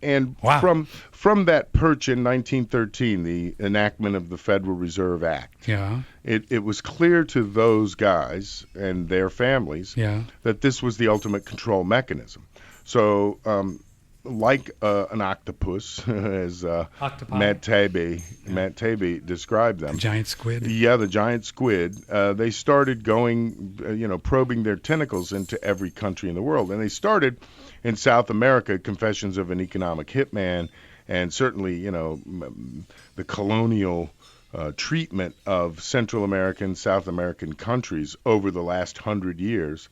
And Wow. from that perch in 1913, the enactment of the Federal Reserve Act, Yeah. it was clear to those guys and their families Yeah. that this was the ultimate control mechanism. So, like an octopus, as Octopi. Yeah. Matt Taibbi described The them. giant squid. Yeah, the giant squid. They started going, probing their tentacles into every country in the world, and they started in South America. Confessions of an Economic Hitman, and certainly, the colonial treatment of Central American, South American countries over the last 100 years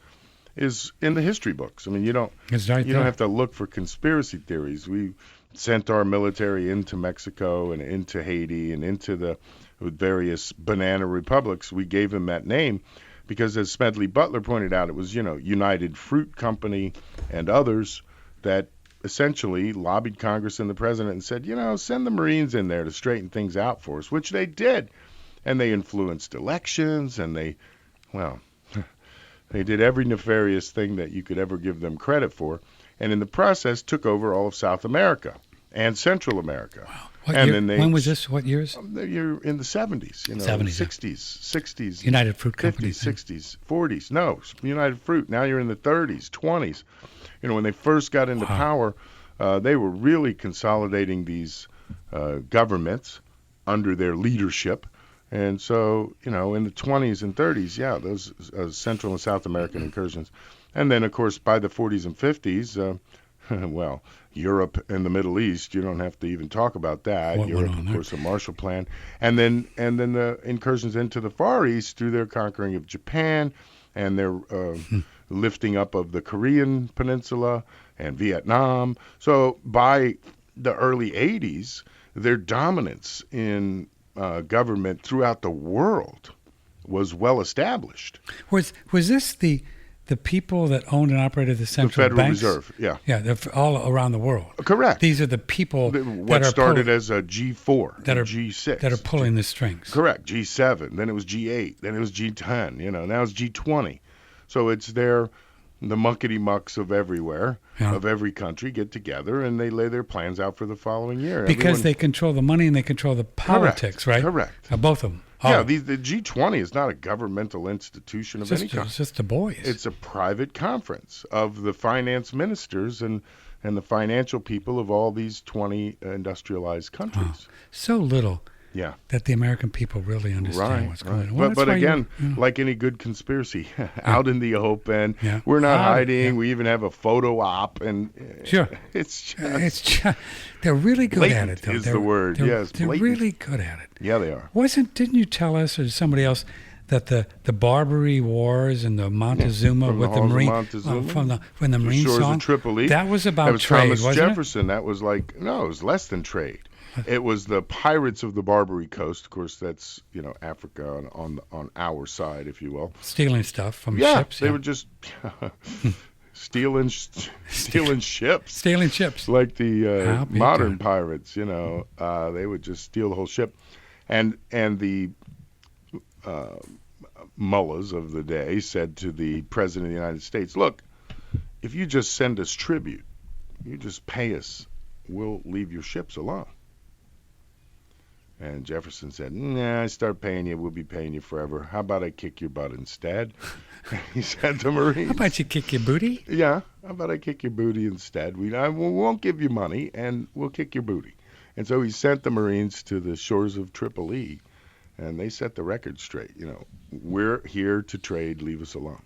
is in the history books. I mean, It's right you there. don't have to look for conspiracy theories. We sent our military into Mexico and into Haiti and into the various banana republics. We gave them that name because, as Smedley Butler pointed out, it was, United Fruit Company and others that essentially lobbied Congress and the president and said, send the Marines in there to straighten things out for us, which they did. And they influenced elections, and well, they did every nefarious thing that you could ever give them credit for, and in the process took over all of South America and Central America. Wow. And then when was this? What years? You're in the 70s, 70s, yeah. 60s, United Fruit Company. 50s, 60s, 40s. No, United Fruit. Now you're in the 30s, 20s. When they first got into power, they were really consolidating these governments under their leadership. And so, in the 20s and 30s, yeah, those Central and South American incursions. And then, of course, by the 40s and 50s, well, Europe and the Middle East, you don't have to even talk about that. What Europe, went on of there? course, the Marshall Plan. And then the incursions into the Far East through their conquering of Japan and their lifting up of the Korean Peninsula and Vietnam. So by the early 80s, their dominance in government throughout the world was well established. Was this the people that owned and operated the central Federal banks? Reserve, yeah. Yeah, they're all around the world. Correct. These are the people What that are started as a G4, that are G6. that are pulling the strings. Correct. G7, then it was G8, then it was G10, now it's G20. So it's the muckety mucks of everywhere, Yeah. of every country get together and they lay their plans out for the following year. Because they control the money and they control the politics, right? Correct. Both of them. Yeah, Oh, the G20 is not a governmental institution of any kind. it's just the boys. It's a private conference of the finance ministers and the financial people of all these 20 industrialized countries. So little Yeah. that the American people really understand what's going on. Well, But that's why again, you know. like any good conspiracy, out in the open, Yeah. we're not Ah, hiding. yeah. We even have a photo op, and Sure. it's just It's just, they're really good at it, blatant though. is They're- the word. They're, Yes, they're blatant. really good at it. Yeah, they are. Didn't you tell us or somebody else that the Barbary Wars and the Montezuma From the with the halls of Marine Montezuma, when the Marine shores song of Tripoli. that was about That was trade, Thomas wasn't Jefferson. That was no, it was less than trade. It was the pirates of the Barbary Coast. Of course, that's Africa on our side, if you will. it? Stealing stuff from Yeah, ships. they were just stealing ships. Stealing ships. Like the How big modern time. pirates, they would just steal the whole ship, and the mullahs of the day said to the president of the United States, "Look, if you just send us tribute, you just pay us, we'll leave your ships alone." And Jefferson said, "Nah, I start paying you, we'll be paying you forever. How about I kick your butt instead?" He sent the Marines. How about you kick your booty? Yeah, how about I kick your booty instead? We won't give you money, and we'll kick your booty. And so he sent the Marines to the shores of Tripoli, and they set the record straight. We're here to trade, leave us alone.